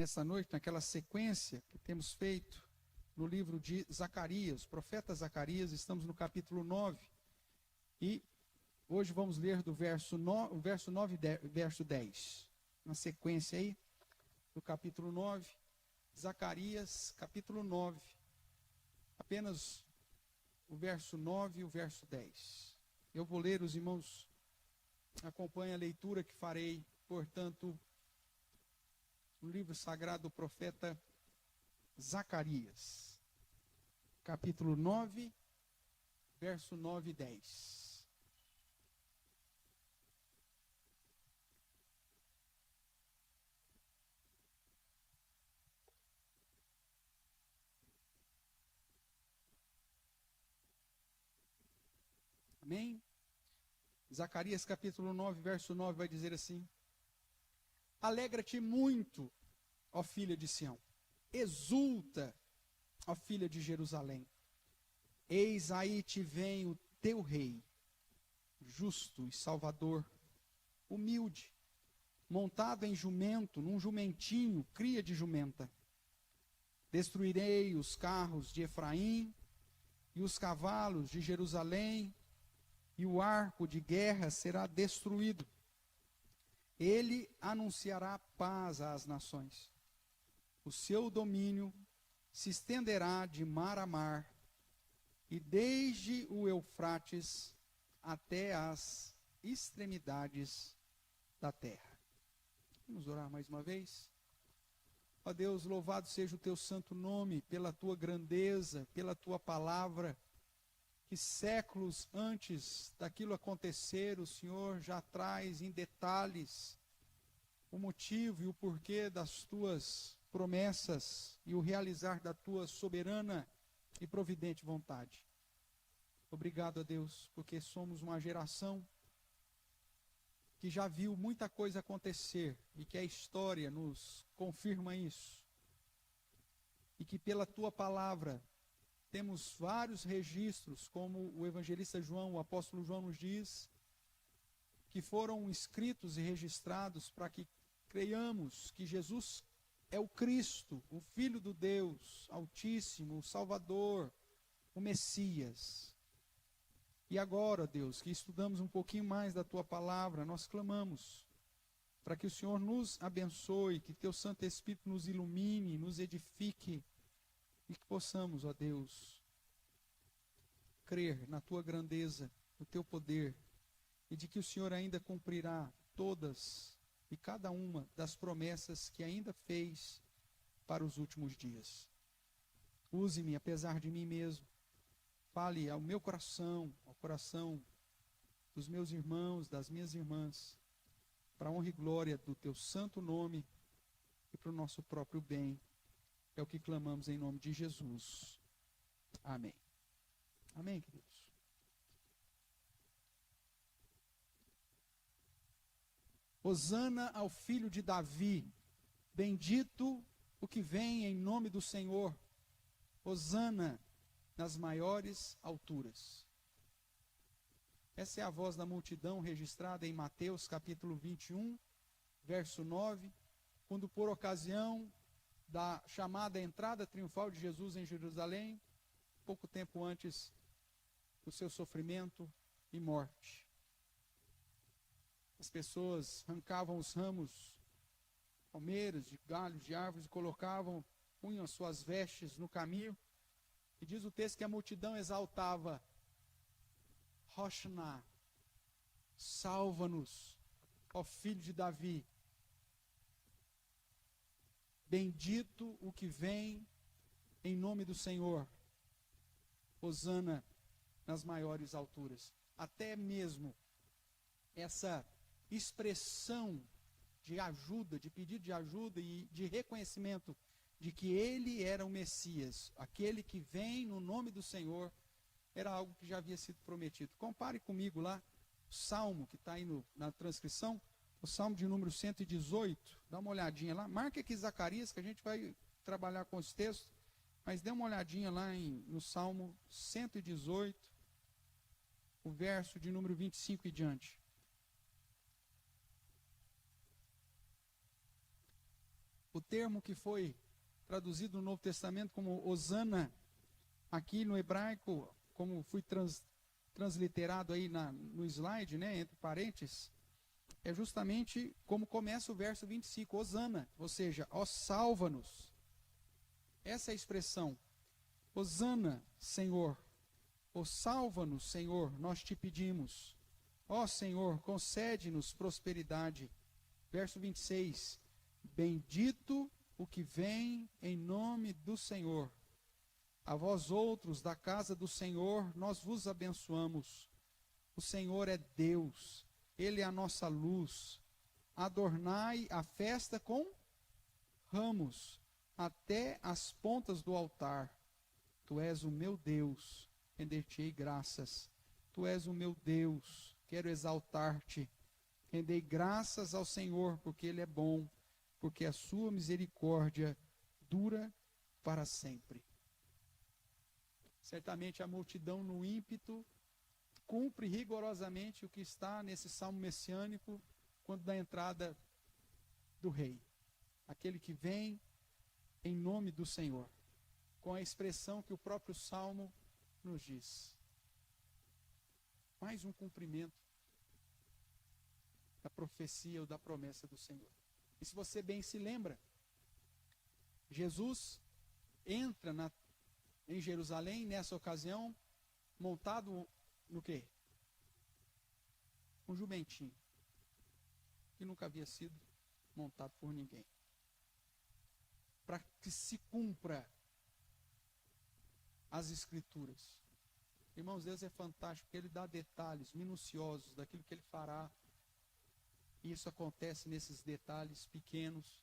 nessa noite, naquela sequência que temos feito no livro de Zacarias, profeta Zacarias, estamos no capítulo 9, e hoje vamos ler do verso 9 e verso 10. Na sequência aí, do capítulo 9, Zacarias, capítulo 9, apenas o verso 9 e o verso 10. Eu vou ler, os irmãos acompanhem a leitura que farei, portanto, no livro sagrado do profeta Zacarias, capítulo 9, verso 9 e 10. Amém? Zacarias capítulo 9, verso 9 vai dizer assim: Alegra-te muito, ó filha de Sião, exulta, ó filha de Jerusalém. Eis aí te vem o teu rei, justo e salvador, humilde, montado em jumento, num jumentinho, cria de jumenta. Destruirei os carros de Efraim e os cavalos de Jerusalém, e o arco de guerra será destruído. Ele anunciará paz às nações. O seu domínio se estenderá de mar a mar, e desde o Eufrates até as extremidades da terra. Vamos orar mais uma vez? Ó Deus, louvado seja o teu santo nome, pela tua grandeza, pela tua palavra, que séculos antes daquilo acontecer, o Senhor já traz em detalhes o motivo e o porquê das tuas promessas e o realizar da tua soberana e providente vontade. Obrigado a Deus, porque somos uma geração que já viu muita coisa acontecer e que a história nos confirma isso. E que pela tua palavra temos vários registros, como o evangelista João, o apóstolo João nos diz, que foram escritos e registrados para que creiamos que Jesus é o Cristo, o Filho do Deus Altíssimo, o Salvador, o Messias. E agora, Deus, que estudamos um pouquinho mais da tua palavra, nós clamamos para que o Senhor nos abençoe, que teu Santo Espírito nos ilumine, nos edifique, e que possamos, ó Deus, crer na tua grandeza, no teu poder, e de que o Senhor ainda cumprirá todas e cada uma das promessas que ainda fez para os últimos dias. Use-me apesar de mim mesmo. Fale ao meu coração, ao coração dos meus irmãos, das minhas irmãs, para a honra e glória do teu santo nome e para o nosso próprio bem. É o que clamamos em nome de Jesus. Amém. Amém, queridos. Hosana ao filho de Davi, bendito o que vem em nome do Senhor. Hosana nas maiores alturas. Essa é a voz da multidão registrada em Mateus capítulo 21, verso 9, quando por ocasião da chamada entrada triunfal de Jesus em Jerusalém, pouco tempo antes do seu sofrimento e morte. As pessoas arrancavam os ramos, palmeiras, de galhos, de árvores, e colocavam, punham suas vestes no caminho, e diz o texto que a multidão exaltava: Hoshana, salva-nos, ó filho de Davi. Bendito o que vem em nome do Senhor. Hosana nas maiores alturas. Até mesmo essa expressão de ajuda, de pedido de ajuda e de reconhecimento de que ele era o Messias, aquele que vem no nome do Senhor, era algo que já havia sido prometido. Compare comigo lá, o Salmo que está aí na transcrição, o Salmo de número 118, dá uma olhadinha lá, marque aqui Zacarias, que a gente vai trabalhar com esse texto, mas dê uma olhadinha lá no Salmo 118, o verso de número 25 e diante. O termo que foi traduzido no Novo Testamento como Hosana, aqui no hebraico, como fui transliterado aí no slide, né, entre parênteses, é justamente como começa o verso 25, Hosana, ou seja, ó salva-nos. Essa é a expressão, Hosana, Senhor, ó salva-nos, Senhor, nós te pedimos. Ó Senhor, concede-nos prosperidade. Verso 26, bendito o que vem em nome do Senhor. A vós outros da casa do Senhor, nós vos abençoamos. O Senhor é Deus, Ele é a nossa luz. Adornai a festa com ramos, até as pontas do altar. Tu és o meu Deus, render-te-ei graças. Tu és o meu Deus, quero exaltar-te. Rendei graças ao Senhor, porque Ele é bom, porque a sua misericórdia dura para sempre. Certamente a multidão no ímpeto cumpre rigorosamente o que está nesse salmo messiânico quando da entrada do rei. Aquele que vem em nome do Senhor, com a expressão que o próprio salmo nos diz. Mais um cumprimento da profecia ou da promessa do Senhor. E se você bem se lembra, Jesus entra em Jerusalém, nessa ocasião, montado no quê? Um jumentinho, que nunca havia sido montado por ninguém. Para que se cumpra as Escrituras. Irmãos, Deus é fantástico, porque Ele dá detalhes minuciosos daquilo que Ele fará. E isso acontece nesses detalhes pequenos,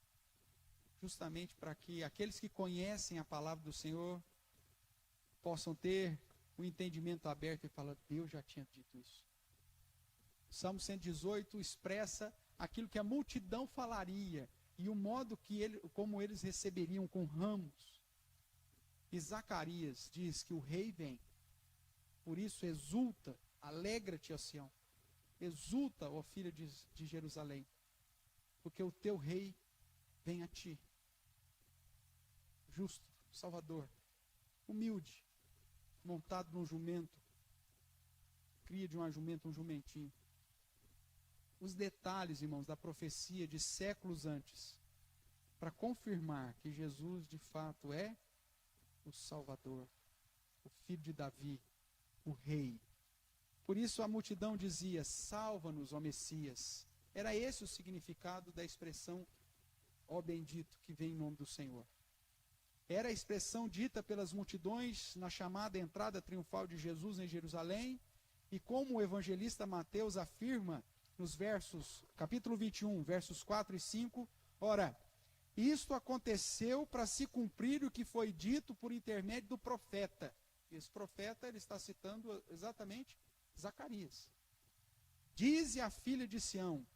justamente para que aqueles que conhecem a palavra do Senhor possam ter o entendimento aberto e falar, Deus já tinha dito isso. Salmo 118 expressa aquilo que a multidão falaria e o modo como eles receberiam com ramos. E Zacarias diz que o rei vem, por isso exulta, alegra-te, ó Sião, exulta, ó filha de Jerusalém, porque o teu rei vem a ti, justo, salvador, humilde, montado num jumento, cria de uma jumenta um jumentinho. Os detalhes, irmãos, da profecia de séculos antes, para confirmar que Jesus de fato é o Salvador, o Filho de Davi, o Rei. Por isso a multidão dizia, salva-nos, ó Messias. Era esse o significado da expressão, ó bendito, que vem em nome do Senhor. Era a expressão dita pelas multidões na chamada entrada triunfal de Jesus em Jerusalém, e como o evangelista Mateus afirma nos capítulo 21, versos 4 e 5, ora, isto aconteceu para se cumprir o que foi dito por intermédio do profeta. Esse profeta, ele está citando exatamente Zacarias. Dize a filha de Sião,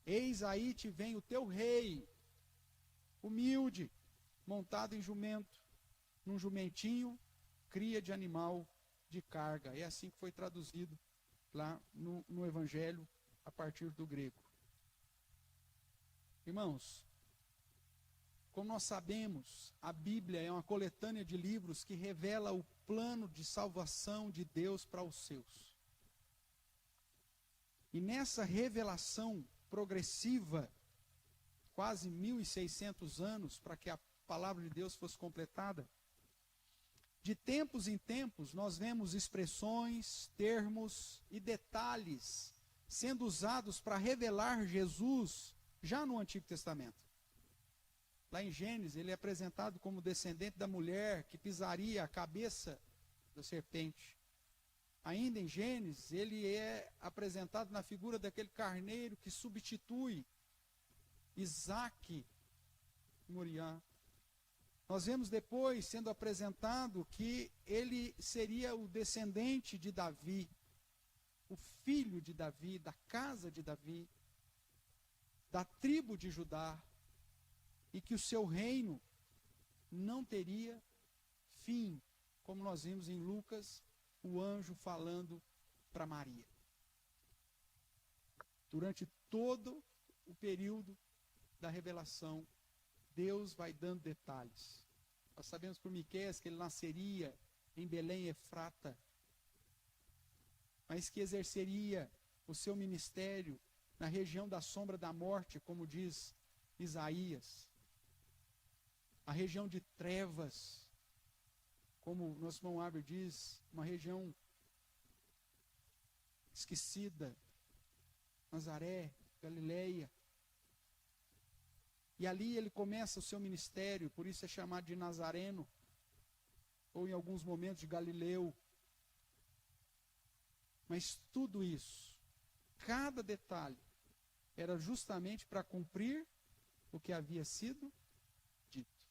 eis aí te vem o teu rei, humilde, montado em jumento, num jumentinho, cria de animal de carga. É assim que foi traduzido lá no Evangelho, a partir do grego. Irmãos, como nós sabemos, a Bíblia é uma coletânea de livros que revela o plano de salvação de Deus para os seus. E nessa revelação progressiva, quase 1.600 anos para que a palavra de Deus fosse completada, de tempos em tempos nós vemos expressões, termos e detalhes sendo usados para revelar Jesus já no Antigo Testamento. Lá em Gênesis, ele é apresentado como descendente da mulher que pisaria a cabeça da serpente. Ainda em Gênesis, ele é apresentado na figura daquele carneiro que substitui Isaque e Moriá. Nós vemos depois sendo apresentado que ele seria o descendente de Davi, o filho de Davi, da casa de Davi, da tribo de Judá, e que o seu reino não teria fim, como nós vimos em Lucas, o anjo falando para Maria. Durante todo o período da revelação Deus vai dando detalhes. Nós sabemos por Miqueias que ele nasceria em Belém Efrata, mas que exerceria o seu ministério na região da sombra da morte, como diz Isaías, a região de trevas, como nosso irmão Abre diz, uma região esquecida, Nazaré, Galileia. E ali ele começa o seu ministério, por isso é chamado de Nazareno, ou em alguns momentos de Galileu. Mas tudo isso, cada detalhe, era justamente para cumprir o que havia sido dito.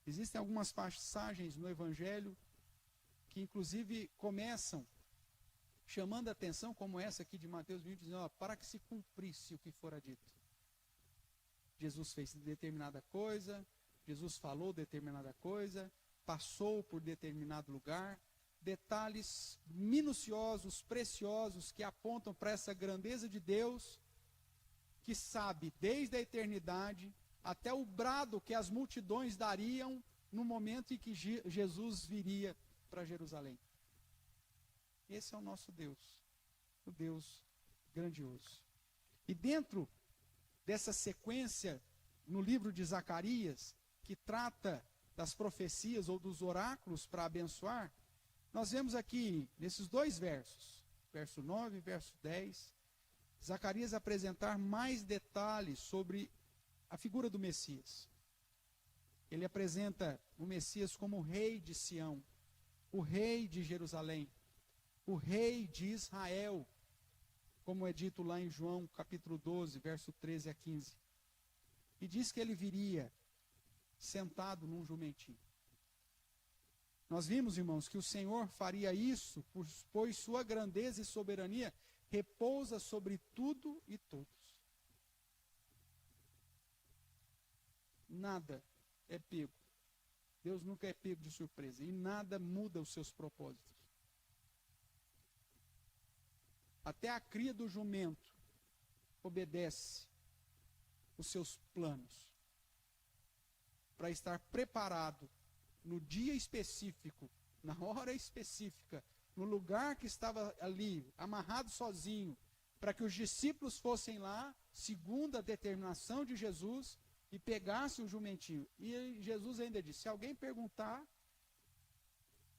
Existem algumas passagens no Evangelho que inclusive começam chamando a atenção, como essa aqui de Mateus 20, dizendo, ó, para que se cumprisse o que fora dito. Jesus fez determinada coisa, Jesus falou determinada coisa, passou por determinado lugar, detalhes minuciosos, preciosos, que apontam para essa grandeza de Deus, que sabe desde a eternidade até o brado que as multidões dariam no momento em que Jesus viria para Jerusalém. Esse é o nosso Deus, o Deus grandioso. E dentro dessa sequência, no livro de Zacarias, que trata das profecias ou dos oráculos para abençoar, nós vemos aqui, nesses dois versos, verso 9 e verso 10, Zacarias apresentar mais detalhes sobre a figura do Messias. Ele apresenta o Messias como o rei de Sião, o rei de Jerusalém, o rei de Israel, como é dito lá em João capítulo 12, verso 13 a 15. E diz que ele viria sentado num jumentinho. Nós vimos, irmãos, que o Senhor faria isso, pois sua grandeza e soberania repousa sobre tudo e todos. Nada é pego. Deus nunca é pego de surpresa. E nada muda os seus propósitos. Até a cria do jumento obedece os seus planos para estar preparado no dia específico, na hora específica, no lugar que estava ali, amarrado sozinho, para que os discípulos fossem lá, segundo a determinação de Jesus, e pegassem o jumentinho. E Jesus ainda disse, se alguém perguntar,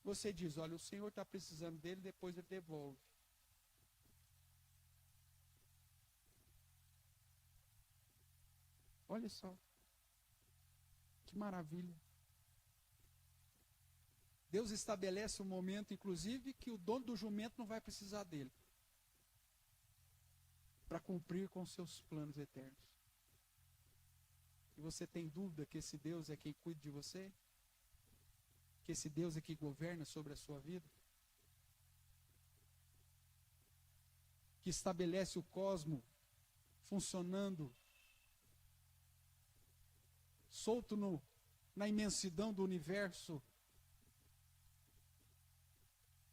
você diz, olha, o Senhor está precisando dele, depois ele devolve. Olha só, que maravilha. Deus estabelece um momento, inclusive, que o dono do jumento não vai precisar dele, para cumprir com seus planos eternos. E você tem dúvida que esse Deus é quem cuida de você? Que esse Deus é quem governa sobre a sua vida? Que estabelece o cosmo funcionando solto na imensidão do universo,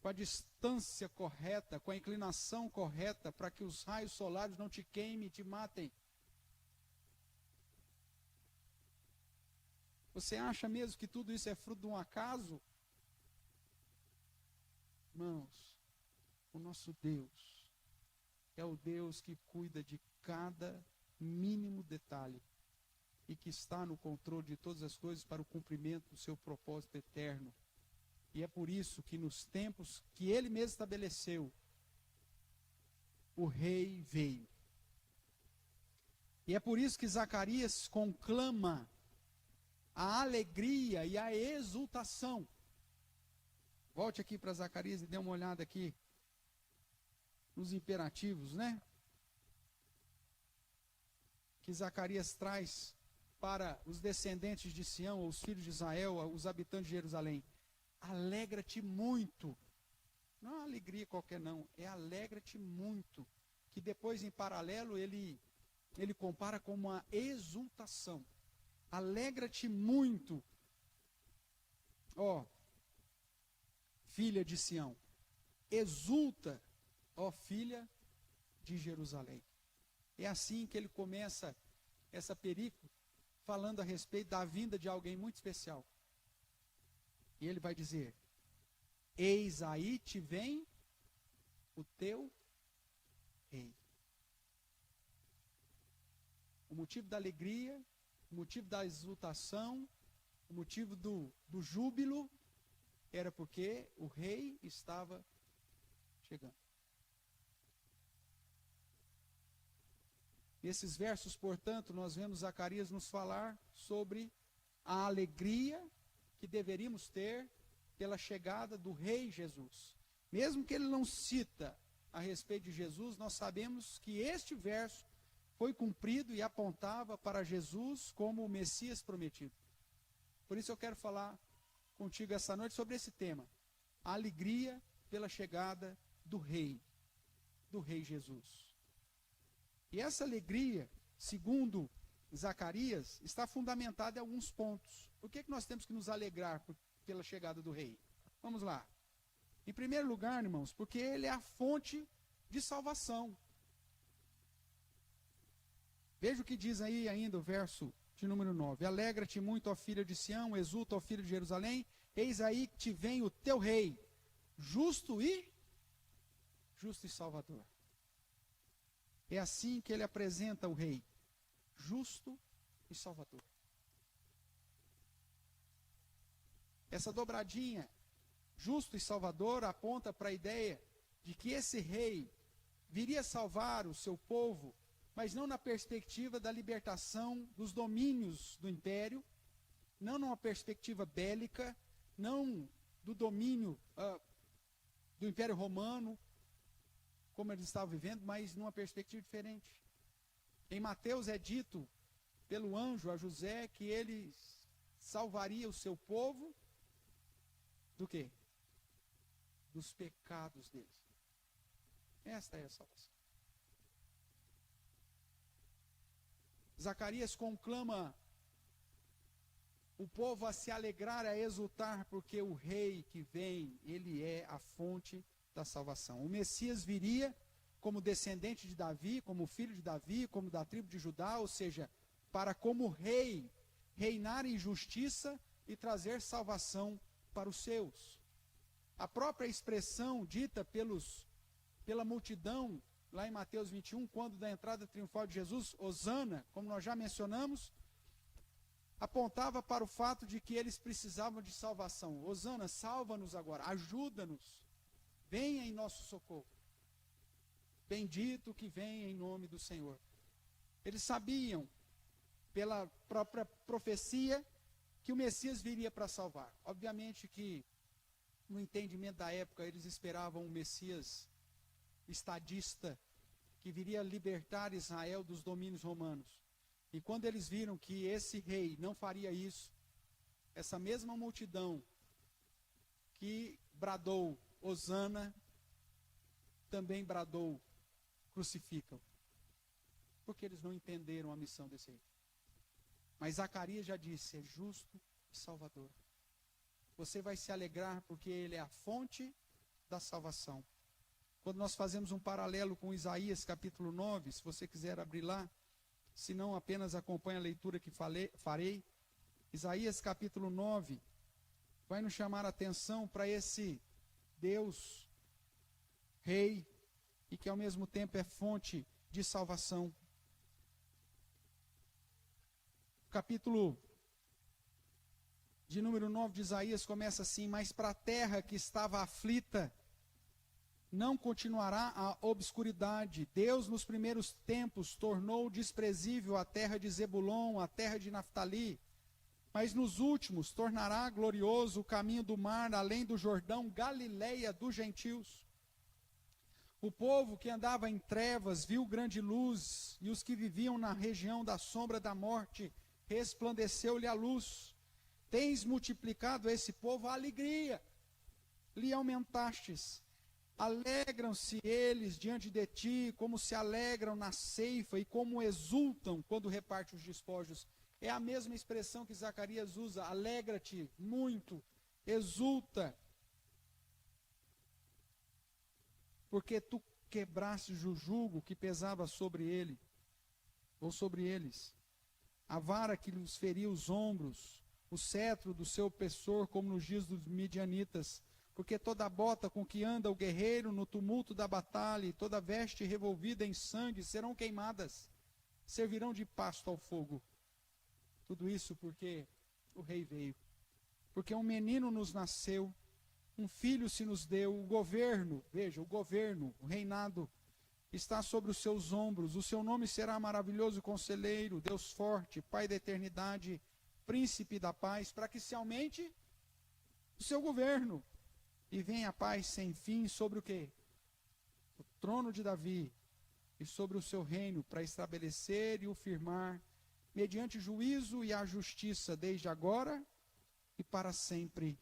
com a distância correta, com a inclinação correta, para que os raios solares não te queimem e te matem. Você acha mesmo que tudo isso é fruto de um acaso? Irmãos, o nosso Deus é o Deus que cuida de cada mínimo detalhe e que está no controle de todas as coisas para o cumprimento do seu propósito eterno. E é por isso que nos tempos que ele mesmo estabeleceu, o rei veio. E é por isso que Zacarias conclama a alegria e a exultação. Volte aqui para Zacarias e dê uma olhada aqui nos imperativos, né? Que Zacarias traz para os descendentes de Sião, os filhos de Israel, os habitantes de Jerusalém. Alegra-te muito. Não é uma alegria qualquer não, é alegra-te muito. Que depois em paralelo ele compara com uma exultação. Alegra-te muito, ó filha de Sião. Exulta, ó filha de Jerusalém. É assim que ele começa essa perícope, falando a respeito da vinda de alguém muito especial. E ele vai dizer: eis aí te vem o teu rei. O motivo da alegria, o motivo da exultação, o motivo do júbilo, era porque o rei estava chegando. Nesses versos, portanto, nós vemos Zacarias nos falar sobre a alegria que deveríamos ter pela chegada do rei Jesus. Mesmo que ele não cita a respeito de Jesus, nós sabemos que este verso foi cumprido e apontava para Jesus como o Messias prometido. Por isso eu quero falar contigo essa noite sobre esse tema: a alegria pela chegada do rei Jesus. E essa alegria, segundo Zacarias, está fundamentada em alguns pontos. Por que nós temos que nos alegrar pela chegada do rei? Vamos lá. Em primeiro lugar, irmãos, porque ele é a fonte de salvação. Veja o que diz aí ainda o verso de número 9. Alegra-te muito, ó filha de Sião, exulta, ó filho de Jerusalém, eis aí que te vem o teu rei, justo e salvador. É assim que ele apresenta o rei, justo e salvador. Essa dobradinha, justo e salvador, aponta para a ideia de que esse rei viria salvar o seu povo, mas não na perspectiva da libertação dos domínios do império, não numa perspectiva bélica, não do domínio do Império Romano, como eles estavam vivendo, mas numa perspectiva diferente. Em Mateus é dito pelo anjo a José que ele salvaria o seu povo do quê? Dos pecados deles. Esta é a salvação. Zacarias conclama o povo a se alegrar, a exultar, porque o rei que vem, ele é a fonte da salvação. O Messias viria como descendente de Davi, como filho de Davi, como da tribo de Judá, ou seja, para como rei, reinar em justiça e trazer salvação para os seus. A própria expressão dita pela multidão, lá em Mateus 21, quando da entrada triunfal de Jesus, Hosana, como nós já mencionamos, apontava para o fato de que eles precisavam de salvação. Hosana, salva-nos agora, ajuda-nos, venha em nosso socorro. Bendito que venha em nome do Senhor. Eles sabiam, pela própria profecia, que o Messias viria para salvar. Obviamente que, no entendimento da época, eles esperavam um Messias estadista, que viria libertar Israel dos domínios romanos. E quando eles viram que esse rei não faria isso, essa mesma multidão que bradou Hosana, também bradou, crucificam. Porque eles não entenderam a missão desse rei. Mas Zacarias já disse, é justo e salvador. Você vai se alegrar porque ele é a fonte da salvação. Quando nós fazemos um paralelo com Isaías capítulo 9, se você quiser abrir lá, se não apenas acompanhe a leitura que farei, Isaías capítulo 9 vai nos chamar a atenção para esse Deus, Rei, e que ao mesmo tempo é fonte de salvação. O capítulo de número 9 de Isaías começa assim: mas para a terra que estava aflita, não continuará a obscuridade. Deus nos primeiros tempos tornou desprezível a terra de Zebulon, a terra de Naftali, mas nos últimos tornará glorioso o caminho do mar, além do Jordão, Galileia dos gentios. O povo que andava em trevas viu grande luz, e os que viviam na região da sombra da morte, resplandeceu-lhe a luz. Tens multiplicado a esse povo a alegria, lhe aumentastes. Alegram-se eles diante de ti, como se alegram na ceifa, e como exultam quando reparte os despojos. É a mesma expressão que Zacarias usa: alegra-te muito, exulta, porque tu quebrastes o jugo que pesava sobre ele, ou sobre eles. a vara que lhes feria os ombros, o cetro do seu opressor, como nos dias dos midianitas. Porque toda bota com que anda o guerreiro no tumulto da batalha, e toda veste revolvida em sangue, serão queimadas, servirão de pasto ao fogo. Tudo isso porque o rei veio. Porque um menino nos nasceu, um filho se nos deu, o governo, veja, o governo, o reinado, está sobre os seus ombros. O seu nome será maravilhoso conselheiro, Deus forte, Pai da eternidade, príncipe da paz, para que se aumente o seu governo e venha a paz sem fim sobre o quê? O trono de Davi e sobre o seu reino, para estabelecer e o firmar mediante juízo e a justiça desde agora e para sempre.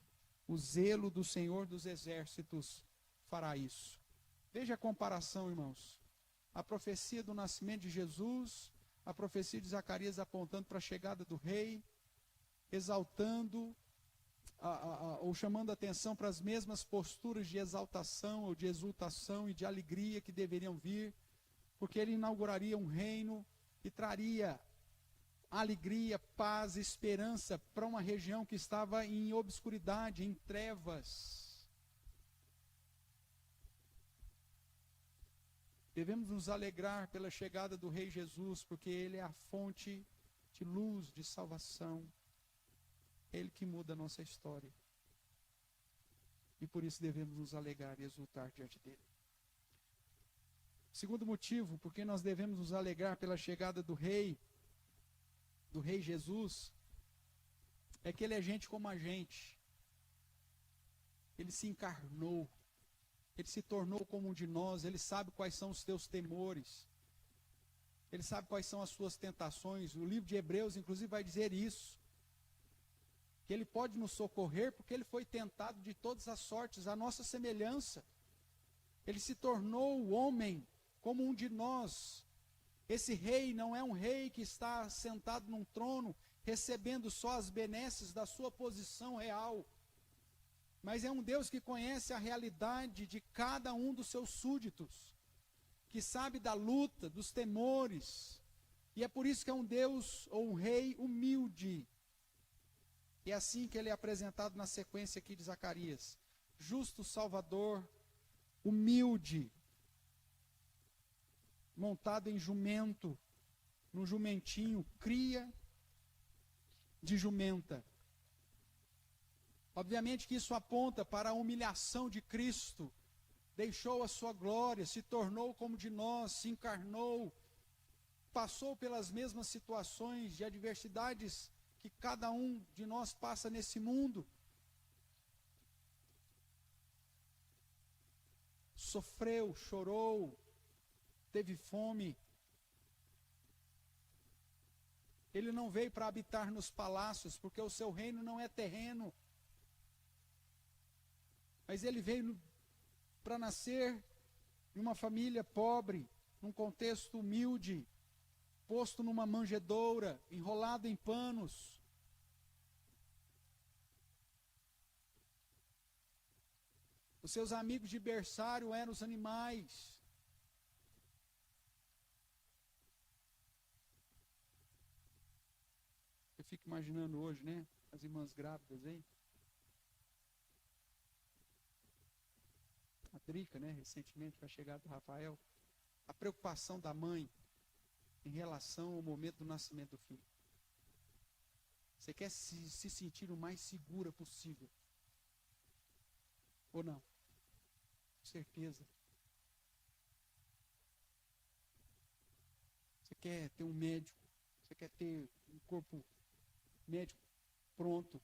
O zelo do Senhor dos exércitos fará isso. Veja a comparação, irmãos. A profecia do nascimento de Jesus, a profecia de Zacarias apontando para a chegada do rei, exaltando ou chamando atenção para as mesmas posturas de exaltação ou de exultação e de alegria que deveriam vir, porque ele inauguraria um reino e traria alegria, paz, esperança para uma região que estava em obscuridade, em trevas. Devemos nos alegrar pela chegada do Rei Jesus, porque Ele é a fonte de luz, de salvação. Ele que muda a nossa história. E por isso devemos nos alegrar e exultar diante dele. Segundo motivo, porque nós devemos nos alegrar pela chegada do Rei Jesus, é que ele é gente como a gente. Ele se encarnou. Ele se tornou como um de nós. Ele sabe quais são os teus temores. Ele sabe quais são as suas tentações. O livro de Hebreus, inclusive, vai dizer isso. Que ele pode nos socorrer porque ele foi tentado de todas as sortes, à nossa semelhança. Ele se tornou o homem como um de nós. Esse rei não é um rei que está sentado num trono, recebendo só as benesses da sua posição real. Mas é um Deus que conhece a realidade de cada um dos seus súditos, que sabe da luta, dos temores. E é por isso que é um Deus ou um rei humilde. E é assim que ele é apresentado na sequência aqui de Zacarias. Justo Salvador, humilde, montado em jumento, num jumentinho, cria de jumenta. Obviamente que isso aponta para a humilhação de Cristo. Deixou a sua glória, se tornou como de nós, se encarnou, passou pelas mesmas situações de adversidades que cada um de nós passa nesse mundo. Sofreu, chorou, teve fome. Ele não veio para habitar nos palácios, porque o seu reino não é terreno. Mas ele veio para nascer em uma família pobre, num contexto humilde, posto numa manjedoura, enrolado em panos. Os seus amigos de berçário eram os animais. Eu fico imaginando hoje, né? As irmãs grávidas aí. A Drica, né? Recentemente, com a chegada do Rafael. A preocupação da mãe em relação ao momento do nascimento do filho. Você quer se sentir o mais segura possível. Ou não? Com certeza. Você quer ter um médico. Você quer ter um corpo médico pronto.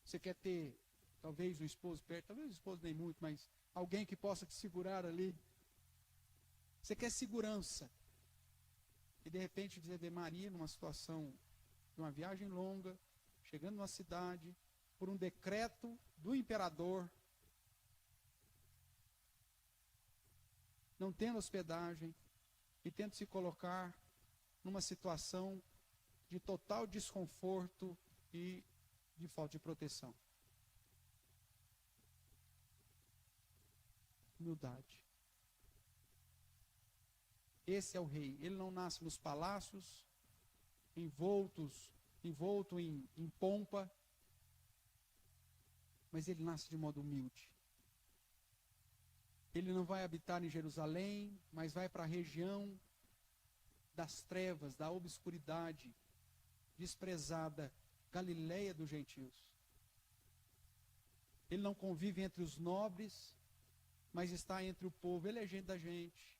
Você quer ter, talvez, o esposo perto. Talvez o esposo nem muito, mas alguém que possa te segurar ali. Você quer segurança. E de repente você vê Maria numa situação de uma viagem longa, chegando numa cidade, por um decreto do imperador, não tendo hospedagem e tendo se colocar numa situação de total desconforto e de falta de proteção. Humildade. Esse é o rei. Ele não nasce nos palácios, envolto em pompa, mas ele nasce de modo humilde. Ele não vai habitar em Jerusalém, mas vai para a região das trevas, da obscuridade, desprezada, Galileia dos gentios. Ele não convive entre os nobres, mas está entre o povo. Ele é gente da gente.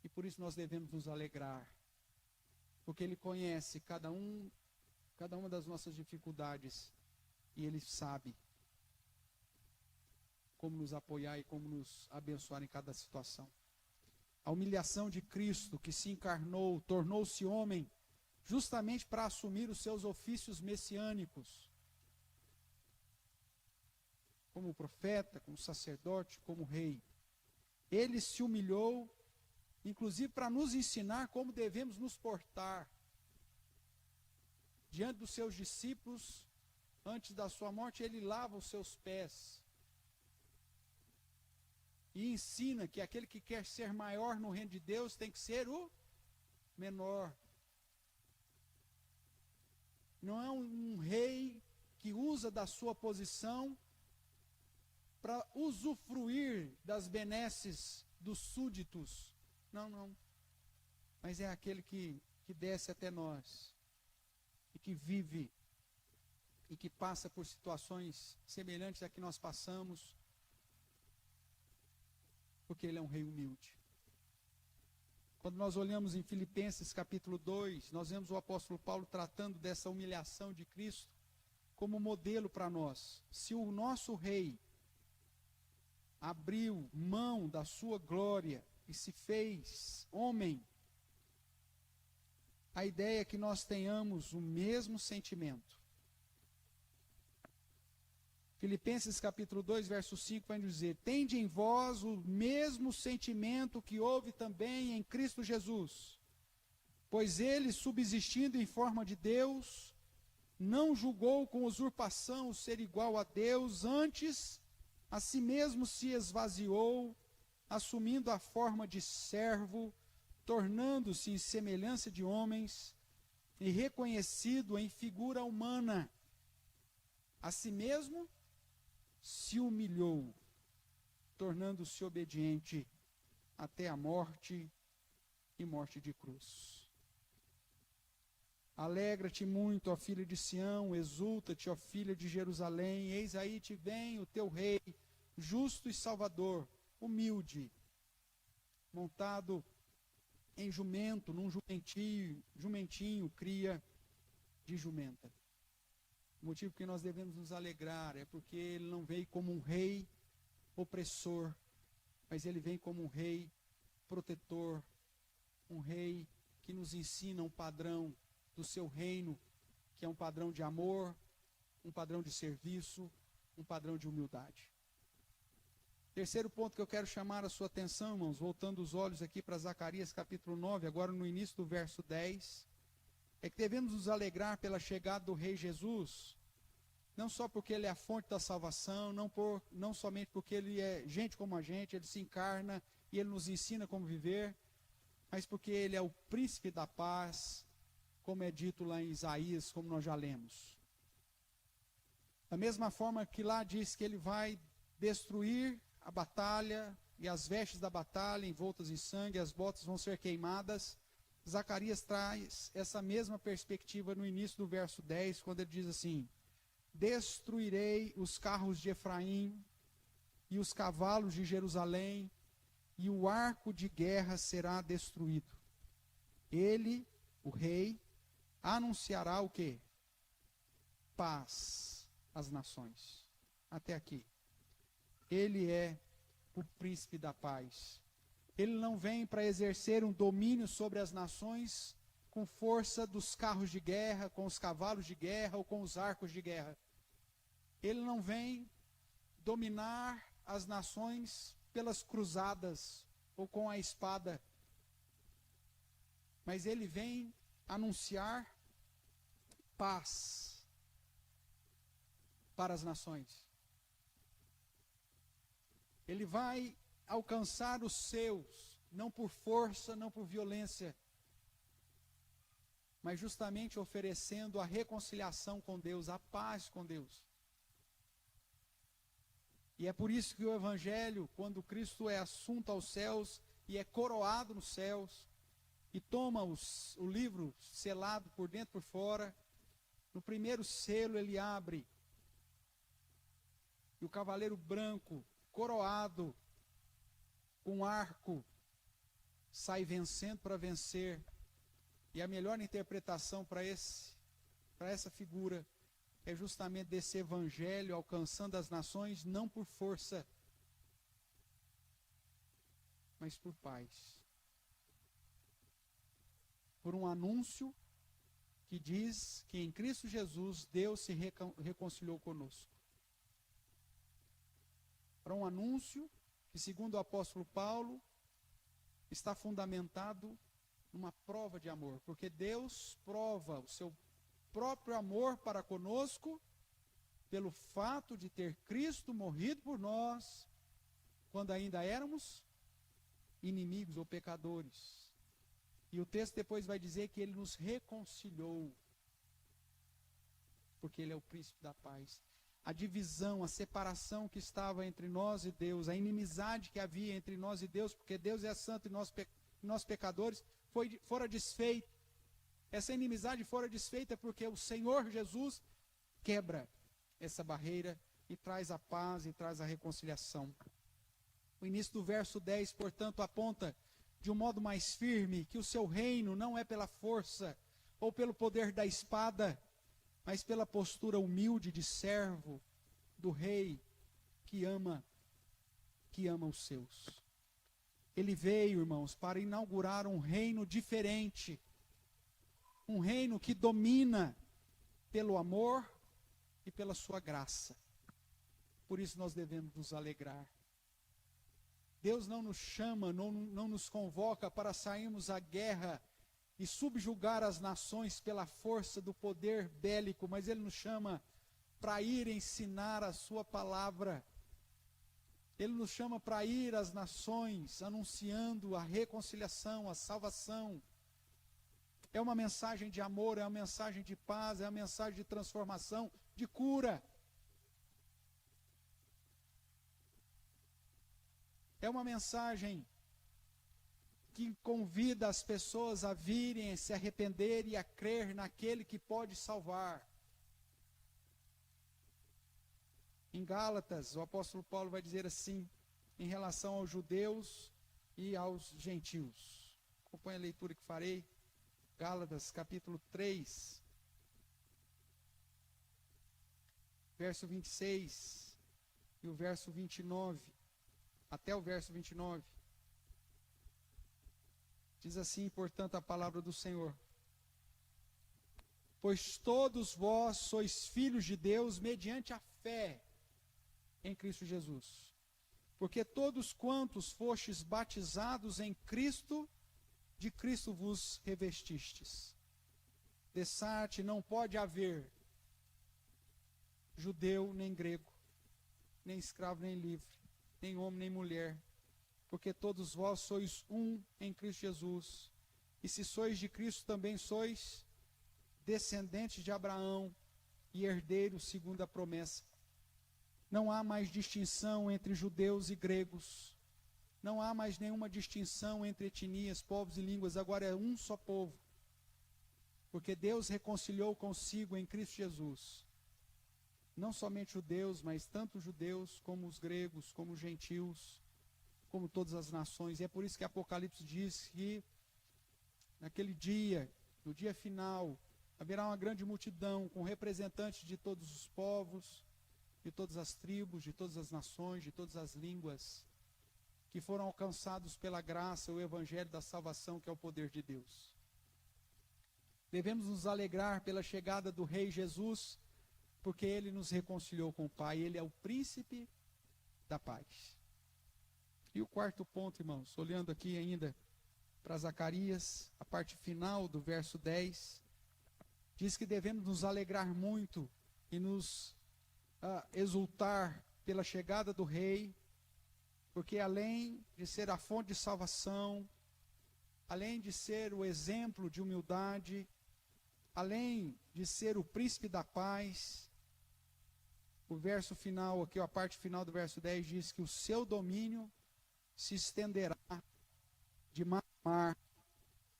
E por isso nós devemos nos alegrar, porque ele conhece cada uma das nossas dificuldades, e ele sabe como nos apoiar e como nos abençoar em cada situação. A humilhação de Cristo, que se encarnou, tornou-se homem, justamente para assumir os seus ofícios messiânicos, como profeta, como sacerdote, como rei. Ele se humilhou, inclusive para nos ensinar como devemos nos portar diante dos seus discípulos. Antes da sua morte, ele lava os seus pés e ensina que aquele que quer ser maior no reino de Deus tem que ser o menor. Não é um rei que usa da sua posição para usufruir das benesses dos súditos. Não. Mas é aquele que desce até nós e que vive e que passa por situações semelhantes a que nós passamos, porque ele é um rei humilde. Quando nós olhamos em Filipenses capítulo 2, nós vemos o apóstolo Paulo tratando dessa humilhação de Cristo como modelo para nós. Se o nosso rei abriu mão da sua glória e se fez homem, a ideia é que nós tenhamos o mesmo sentimento. Filipenses capítulo 2, verso 5 vai nos dizer: tende em vós o mesmo sentimento que houve também em Cristo Jesus, pois ele, subsistindo em forma de Deus, não julgou com usurpação o ser igual a Deus, antes a si mesmo se esvaziou, assumindo a forma de servo, tornando-se em semelhança de homens, e reconhecido em figura humana. A si mesmo se humilhou, tornando-se obediente até a morte e morte de cruz. Alegra-te muito, ó filha de Sião, exulta-te, ó filha de Jerusalém, eis aí te vem o teu rei, justo e salvador, humilde, montado em jumento, num jumentinho, cria de jumenta. O motivo que nós devemos nos alegrar é porque ele não veio como um rei opressor, mas ele vem como um rei protetor, um rei que nos ensina um padrão do seu reino, que é um padrão de amor, um padrão de serviço, um padrão de humildade. Terceiro ponto que eu quero chamar a sua atenção, irmãos, voltando os olhos aqui para Zacarias capítulo 9, agora no início do verso 10, é que devemos nos alegrar pela chegada do Rei Jesus, não só porque ele é a fonte da salvação, não somente porque ele é gente como a gente, ele se encarna e ele nos ensina como viver, mas porque ele é o príncipe da paz, como é dito lá em Isaías, como nós já lemos. Da mesma forma que lá diz que ele vai destruir a batalha e as vestes da batalha envoltas em sangue, as botas vão ser queimadas, Zacarias traz essa mesma perspectiva no início do verso 10, quando ele diz assim: destruirei os carros de Efraim e os cavalos de Jerusalém, e o arco de guerra será destruído. Ele, o rei, anunciará o quê? Paz às nações. Até aqui. Ele é o príncipe da paz. Ele não vem para exercer um domínio sobre as nações com força dos carros de guerra, com os cavalos de guerra ou com os arcos de guerra. Ele não vem dominar as nações pelas cruzadas ou com a espada. Mas ele vem anunciar paz para as nações. Ele vai alcançar os seus, não por força, não por violência, mas justamente oferecendo a reconciliação com Deus, a paz com Deus. E é por isso que o Evangelho, quando Cristo é assunto aos céus e é coroado nos céus, e toma o livro selado por dentro e por fora, no primeiro selo ele abre, e o cavaleiro branco, coroado, com arco, sai vencendo para vencer. E a melhor interpretação para essa figura é justamente desse evangelho alcançando as nações, não por força, mas por paz. Por um anúncio que diz que em Cristo Jesus Deus se reconciliou conosco. Para um anúncio que, segundo o apóstolo Paulo, está fundamentado numa prova de amor, porque Deus prova o seu próprio amor para conosco pelo fato de ter Cristo morrido por nós quando ainda éramos inimigos ou pecadores. E o texto depois vai dizer que ele nos reconciliou, porque ele é o príncipe da paz. A divisão, a separação que estava entre nós e Deus, a inimizade que havia entre nós e Deus, porque Deus é santo e nós pecadores, fora desfeita. Essa inimizade fora desfeita porque o Senhor Jesus quebra essa barreira e traz a paz e traz a reconciliação. O início do verso 10, portanto, aponta de um modo mais firme que o seu reino não é pela força ou pelo poder da espada, mas pela postura humilde de servo do rei que ama os seus. Ele veio, irmãos, para inaugurar um reino diferente, um reino que domina pelo amor e pela sua graça. Por isso nós devemos nos alegrar. Deus não nos chama, não nos convoca para sairmos à guerra e subjugar as nações pela força do poder bélico, mas Ele nos chama para ir ensinar a sua palavra. Ele nos chama para ir às nações anunciando a reconciliação, a salvação. É uma mensagem de amor, é uma mensagem de paz, é uma mensagem de transformação, de cura. É uma mensagem que convida as pessoas a virem, a se arrepender e a crer naquele que pode salvar. Em Gálatas, o apóstolo Paulo vai dizer assim, em relação aos judeus e aos gentios. Acompanhe a leitura que farei. Gálatas, capítulo 3, verso 26 e o verso 29, até o verso 29. Diz assim, portanto, a palavra do Senhor. Pois todos vós sois filhos de Deus mediante a fé em Cristo Jesus. Porque todos quantos fostes batizados em Cristo, de Cristo vos revestistes. Dessarte não pode haver judeu nem grego, nem escravo nem livre, nem homem nem mulher, porque todos vós sois um em Cristo Jesus. E se sois de Cristo, também sois descendentes de Abraão e herdeiros segundo a promessa. Não há mais distinção entre judeus e gregos. Não há mais nenhuma distinção entre etnias, povos e línguas. Agora é um só povo. Porque Deus reconciliou consigo em Cristo Jesus. Não somente judeus, mas tanto os judeus como os gregos, como os gentios, como todas as nações. E é por isso que Apocalipse diz que naquele dia, no dia final, haverá uma grande multidão com representantes de todos os povos, de todas as tribos, de todas as nações, de todas as línguas, que foram alcançados pela graça, o evangelho da salvação, que é o poder de Deus. Devemos nos alegrar pela chegada do Rei Jesus, porque Ele nos reconciliou com o Pai, Ele é o príncipe da paz. E o quarto ponto, irmãos, olhando aqui ainda para Zacarias, a parte final do verso 10, diz que devemos nos alegrar muito e nos exultar pela chegada do Rei, porque além de ser a fonte de salvação, além de ser o exemplo de humildade, além de ser o príncipe da paz, o verso final aqui, a parte final do verso 10 diz que o seu domínio se estenderá de mar a mar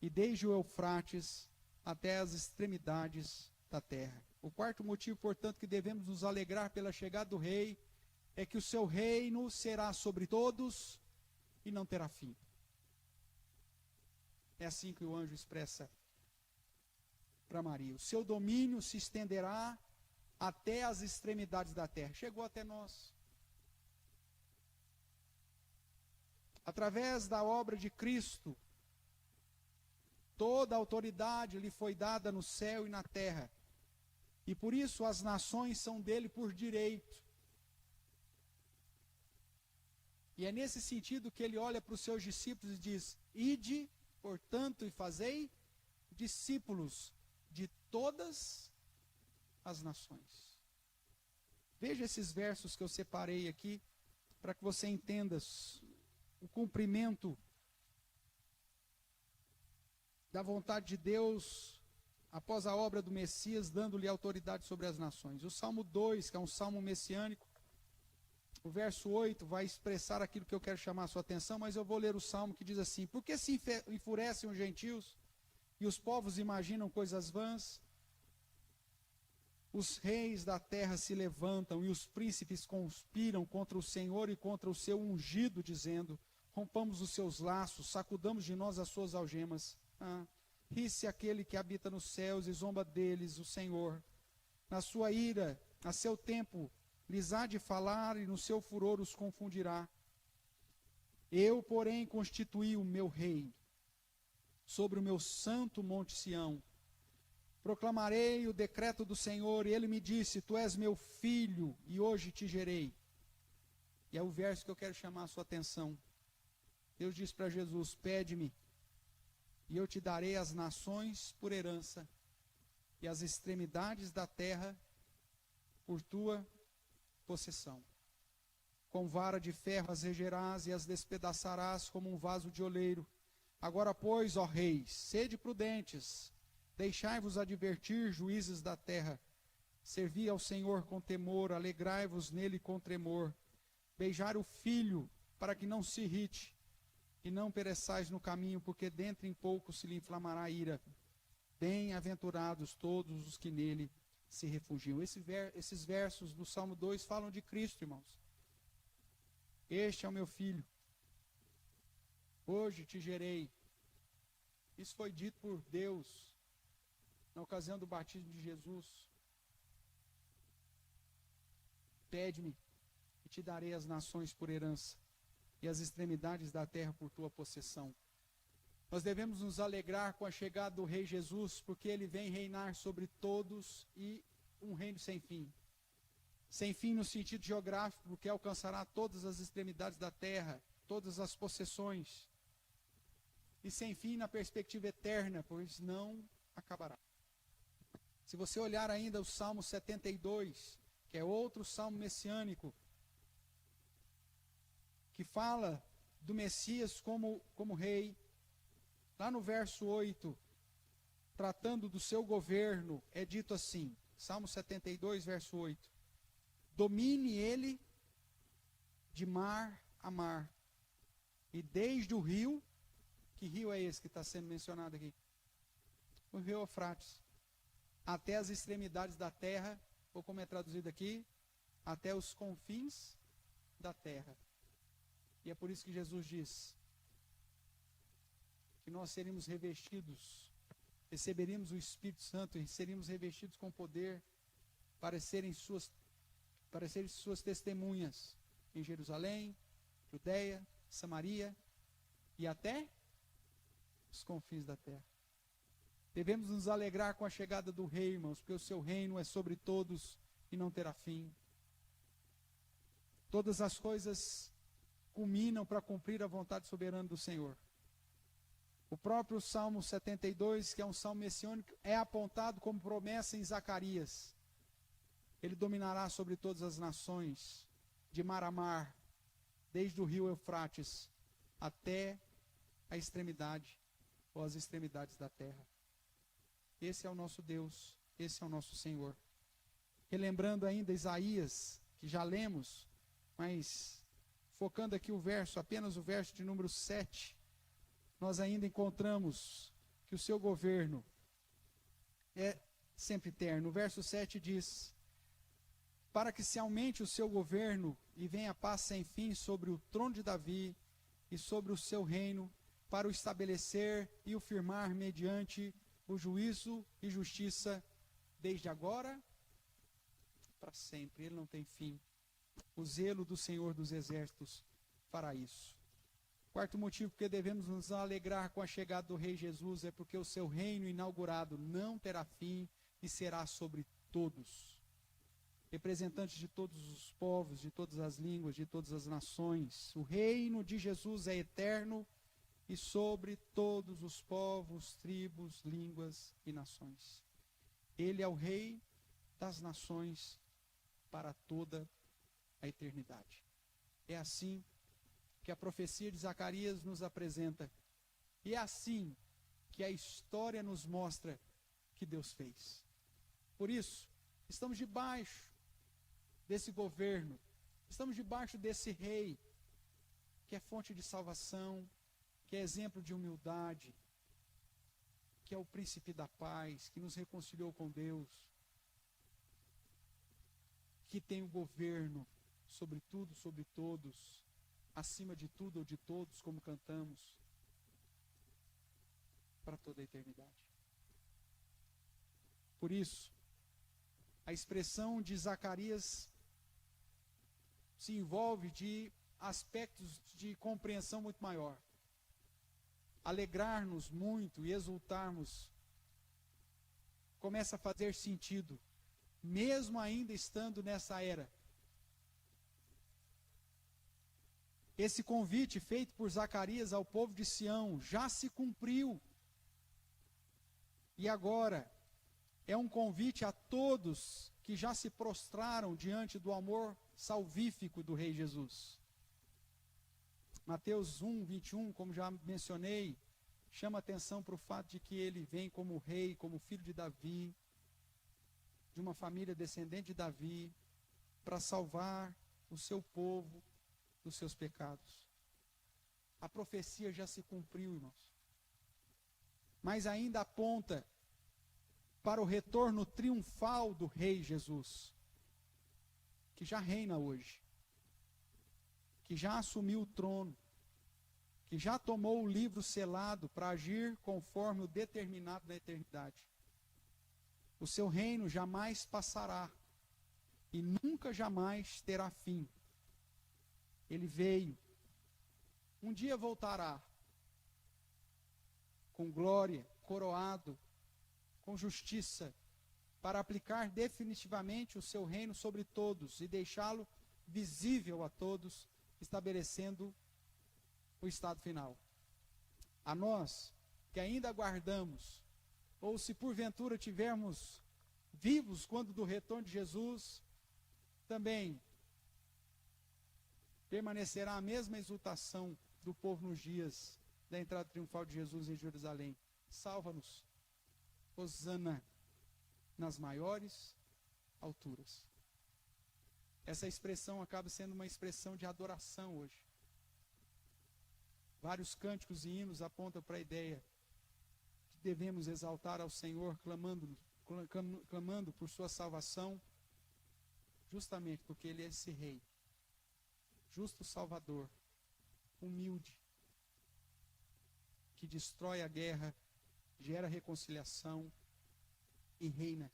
e desde o Eufrates até as extremidades da terra. O quarto motivo, portanto, que devemos nos alegrar pela chegada do rei é que o seu reino será sobre todos e não terá fim. É assim que o anjo expressa para Maria. O seu domínio se estenderá até as extremidades da terra. Chegou até nós. Através da obra de Cristo, toda a autoridade lhe foi dada no céu e na terra. E por isso as nações são dele por direito. E é nesse sentido que ele olha para os seus discípulos e diz: ide, portanto, e fazei discípulos de todas as nações. Veja esses versos que eu separei aqui, para que você entenda o cumprimento da vontade de Deus após a obra do Messias, dando-lhe autoridade sobre as nações. O Salmo 2, que é um salmo messiânico, o verso 8 vai expressar aquilo que eu quero chamar a sua atenção, mas eu vou ler o salmo que diz assim: por que se enfurecem os gentios e os povos imaginam coisas vãs? Os reis da terra se levantam e os príncipes conspiram contra o Senhor e contra o seu ungido, dizendo: rompamos os seus laços, sacudamos de nós as suas algemas. Ri-se aquele que habita nos céus e zomba deles o Senhor. Na sua ira, a seu tempo, lhes há de falar e no seu furor os confundirá. Eu, porém, constituí o meu rei sobre o meu santo monte Sião. Proclamarei o decreto do Senhor, e ele me disse: tu és meu filho, e hoje te gerei. E é o verso que eu quero chamar a sua atenção. Deus diz para Jesus: pede-me, e eu te darei as nações por herança, e as extremidades da terra por tua possessão. Com vara de ferro as regerás e as despedaçarás como um vaso de oleiro. Agora, pois, ó reis, sede prudentes, deixai-vos advertir, juízes da terra. Servi ao Senhor com temor, alegrai-vos nele com tremor. Beijar o filho, para que não se irrite, e não pereçais no caminho, porque dentro em pouco se lhe inflamará a ira. Bem-aventurados todos os que nele se refugiam. Esses versos do Salmo 2 falam de Cristo, irmãos. Este é o meu filho. Hoje te gerei. Isso foi dito por Deus na ocasião do batismo de Jesus. Pede-me e te darei as nações por herança e as extremidades da terra por tua possessão. Nós devemos nos alegrar com a chegada do Rei Jesus, porque ele vem reinar sobre todos e um reino sem fim. Sem fim no sentido geográfico, porque alcançará todas as extremidades da terra, todas as possessões. E sem fim na perspectiva eterna, pois não acabará. Se você olhar ainda o Salmo 72, que é outro salmo messiânico, que fala do Messias como rei, lá no verso 8, tratando do seu governo, é dito assim, Salmo 72, verso 8, domine ele de mar a mar, e desde o rio, que rio é esse que está sendo mencionado aqui? O rio Eufrates, até as extremidades da terra, ou como é traduzido aqui, até os confins da terra. E é por isso que Jesus diz que nós seríamos revestidos, receberíamos o Espírito Santo e seríamos revestidos com poder para serem suas testemunhas em Jerusalém, Judeia, Samaria e até os confins da terra. Devemos nos alegrar com a chegada do Rei, irmãos, porque o seu reino é sobre todos e não terá fim. Todas as coisas culminam para cumprir a vontade soberana do Senhor. O próprio Salmo 72, que é um salmo messiânico, é apontado como promessa em Zacarias. Ele dominará sobre todas as nações, de mar a mar, desde o rio Eufrates até a extremidade ou as extremidades da terra. esse é o nosso Deus, esse é o nosso Senhor. Relembrando ainda Isaías, que já lemos, mas focando aqui apenas o verso de número 7, nós ainda encontramos que o seu governo é sempre eterno. O verso 7 diz: para que se aumente o seu governo e venha a paz sem fim sobre o trono de Davi e sobre o seu reino, para o estabelecer e o firmar mediante o juízo e justiça, desde agora para sempre. Ele não tem fim. O zelo do Senhor dos Exércitos fará isso. Quarto motivo porque devemos nos alegrar com a chegada do Rei Jesus é porque o seu reino inaugurado não terá fim e será sobre todos. Representantes de todos os povos, de todas as línguas, de todas as nações. O reino de Jesus é eterno e sobre todos os povos, tribos, línguas e nações. Ele é o Rei das nações para toda a eternidade. É assim que a profecia de Zacarias nos apresenta. E é assim que a história nos mostra que Deus fez. Por isso, estamos debaixo desse governo, estamos debaixo desse rei, que é fonte de salvação, que é exemplo de humildade, que é o príncipe da paz, que nos reconciliou com Deus, que tem o governo sobre tudo, sobre todos, acima de tudo ou de todos, como cantamos, para toda a eternidade. Por isso, a expressão de Zacarias se envolve de aspectos de compreensão muito maior. Alegrar-nos muito e exultarmos começa a fazer sentido, mesmo ainda estando nessa era. Esse convite feito por Zacarias ao povo de Sião já se cumpriu. E agora é um convite a todos que já se prostraram diante do amor salvífico do Rei Jesus. Mateus 1, 21, como já mencionei, chama atenção para o fato de que ele vem como rei, como filho de Davi, de uma família descendente de Davi, para salvar o seu povo dos seus pecados. A profecia já se cumpriu, irmãos. Mas ainda aponta para o retorno triunfal do Rei Jesus, que já reina hoje, que já assumiu o trono, que já tomou o livro selado para agir conforme o determinado na eternidade. O seu reino jamais passará e nunca jamais terá fim. Ele veio, um dia voltará, com glória, coroado, com justiça, para aplicar definitivamente o seu reino sobre todos e deixá-lo visível a todos, estabelecendo o estado final. A nós, que ainda aguardamos, ou se porventura tivermos vivos quando do retorno de Jesus, também permanecerá a mesma exultação do povo nos dias da entrada triunfal de Jesus em Jerusalém. Salva-nos, Hosana, nas maiores alturas. Essa expressão acaba sendo uma expressão de adoração hoje. Vários cânticos e hinos apontam para a ideia que devemos exaltar ao Senhor, clamando por sua salvação, justamente porque Ele é esse Rei, justo Salvador, humilde, que destrói a guerra, gera reconciliação e reina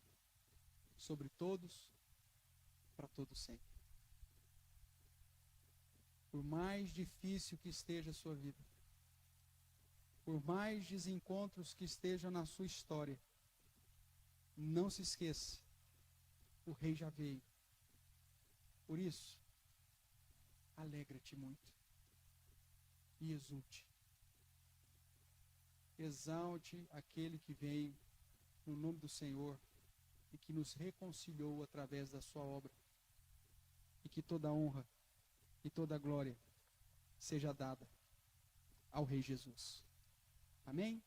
sobre todos, para todo sempre. Por mais difícil que esteja a sua vida, por mais desencontros que estejam na sua história, não se esqueça, o Rei já veio. Por isso, alegra-te muito e exulte. Exalte aquele que veio no nome do Senhor e que nos reconciliou através da sua obra. E que toda honra e toda glória seja dada ao Rei Jesus. Amém?